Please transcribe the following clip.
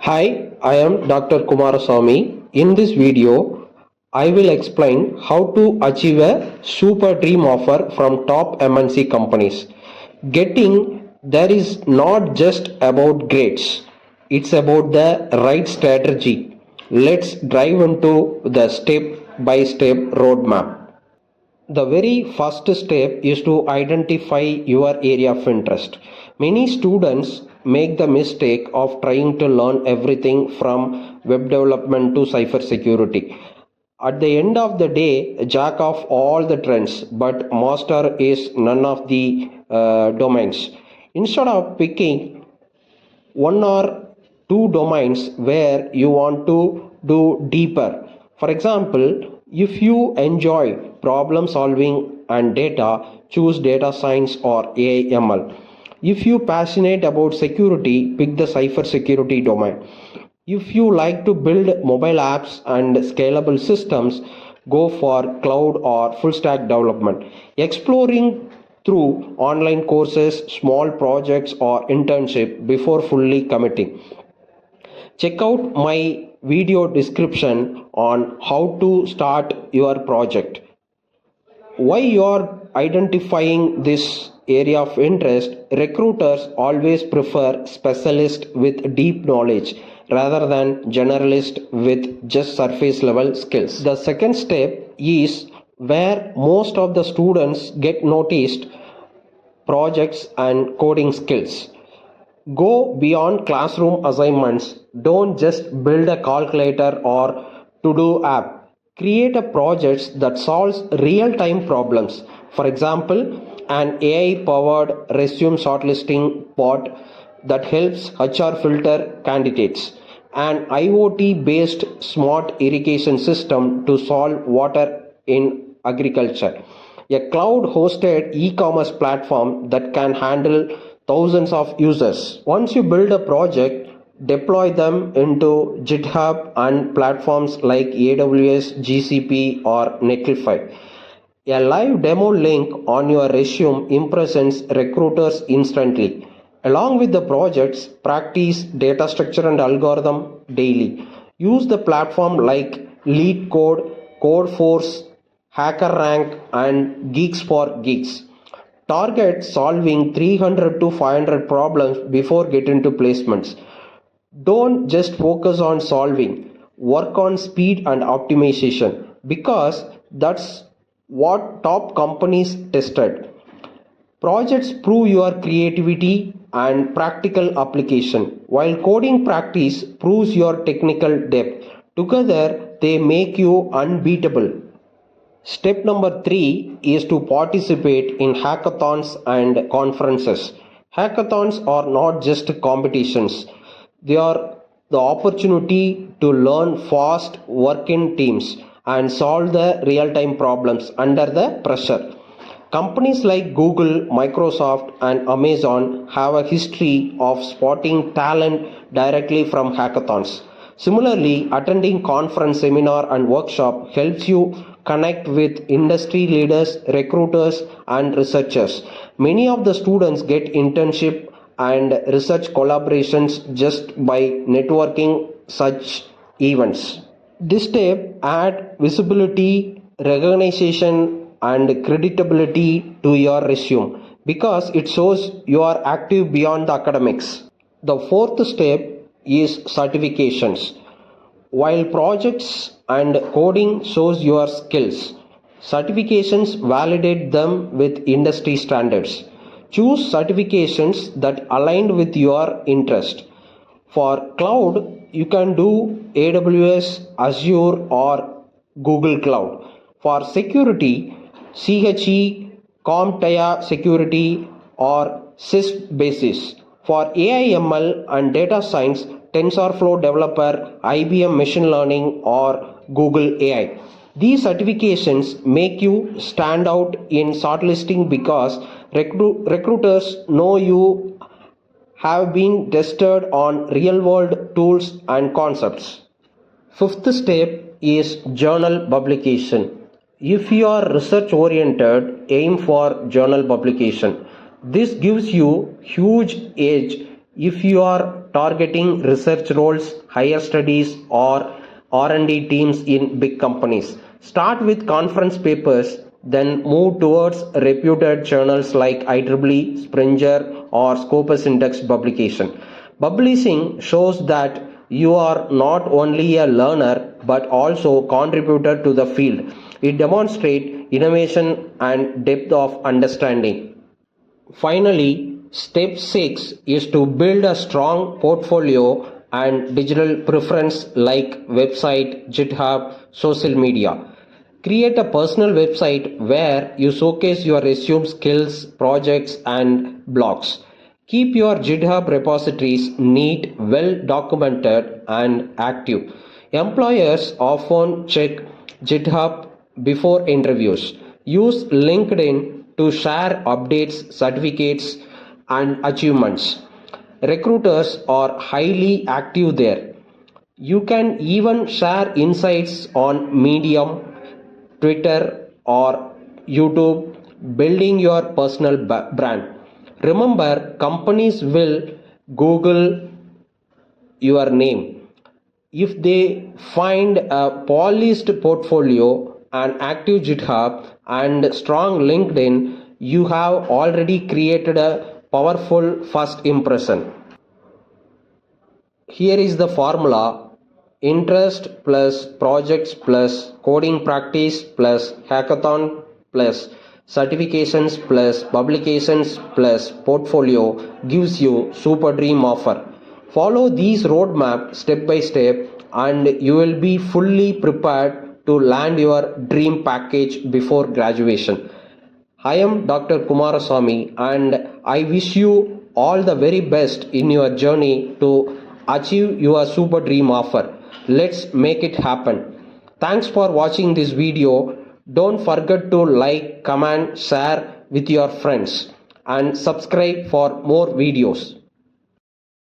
Hi, I am Dr. Komarasamy. In this video, I will explain how to achieve a super dream offer from top MNC companies. Getting there is not just about grades, it's about the right strategy. Let's dive into the step by step roadmap. The very first step is to identify your area of interest. Many students make the mistake of trying to learn everything from web development to cybersecurity. At the end of the day, jack of all the trends, but master is none of the domains. Instead of picking one or two domains where you want to do deeper. For example, if you enjoy problem solving and data, choose data science or AI/ML. If you passionate about security, pick the cybersecurity domain. If you like to build mobile apps and scalable systems, go for cloud or full stack development. Exploring through online courses, small projects, or internship before fully committing. Check out my video description on how to start your project. Why you're identifying this area of interest, recruiters always prefer specialists with deep knowledge rather than generalists with just surface level skills. The second step is where most of the students get noticed: projects and coding skills. Go beyond classroom assignments. Don't just build a calculator or to-do app. Create a project that solves real-time problems. For example, an AI-powered resume shortlisting bot that helps HR filter candidates. An IoT-based smart irrigation system to solve water in agriculture. A cloud-hosted e-commerce platform that can handle thousands of users. Once you build a project, deploy them into GitHub and platforms like AWS, GCP, or Netlify. A live demo link on your resume impresses recruiters instantly. Along with the projects, practice data structure and algorithm daily. Use the platform like LeetCode, Codeforces, HackerRank, and Geeks for Geeks. Target solving 300 to 500 problems before getting to placements. Don't just focus on solving, work on speed and optimization because that's what top companies tested. Projects prove your creativity and practical application, while coding practice proves your technical depth. Together, they make you unbeatable. Step number 3 is to participate in hackathons and conferences. Hackathons are not just competitions, they are the opportunity to learn fast, work in teams, and solve the real time problems under the pressure. Companies like Google, Microsoft, and Amazon have a history of spotting talent directly from hackathons. Similarly, attending conference, seminar, and workshop helps you connect with industry leaders, recruiters, and researchers. Many of the students get internship and research collaborations just by networking such events. This step add visibility, recognition, and creditability to your resume because it shows you are active beyond the academics. The fourth step is certifications. While projects and coding shows your skills, certifications validate them with industry standards. Choose certifications that align with your interest. For cloud, you can do AWS, Azure, or Google Cloud. For security, CHE, CompTIA Security, or CISP basis. For AI/ML and data science, TensorFlow developer, IBM machine learning, or Google AI. These certifications make you stand out in shortlisting because recruiters know you have been tested on real world tools and concepts. Fifth step is journal publication. If you are research oriented, aim for journal publication. This gives you huge edge if you are targeting research roles, higher studies, or R&D teams in big companies. Start with conference papers, then move towards reputed journals like IEEE, Springer, or Scopus Index publication. Publishing shows that you are not only a learner but also contributor to the field. It demonstrates innovation and depth of understanding. Finally, step 6 is to build a strong portfolio and digital preference like website, GitHub, social media. Create a personal website where you showcase your resume, skills, projects, and blogs. Keep your GitHub repositories neat, well documented, and active. Employers often check GitHub before interviews. Use LinkedIn to share updates, certificates, and achievements. Recruiters are highly active there. You can even share insights on Medium, Twitter, or YouTube, building your personal brand. Remember, companies will Google your name. If they find a polished portfolio, an active GitHub, and strong LinkedIn, you have already created a powerful first impression. Here is the formula: interest plus projects plus coding practice plus hackathon plus certifications plus publications plus portfolio gives you super dream offer. Follow these roadmap step by step and you will be fully prepared to land your dream package before graduation. I am Dr. Komarasamy and I wish you all the very best in your journey to achieve your super dream offer. Let's make it happen. Thanks for watching this video. Don't forget to like, comment, share with your friends and subscribe for more videos.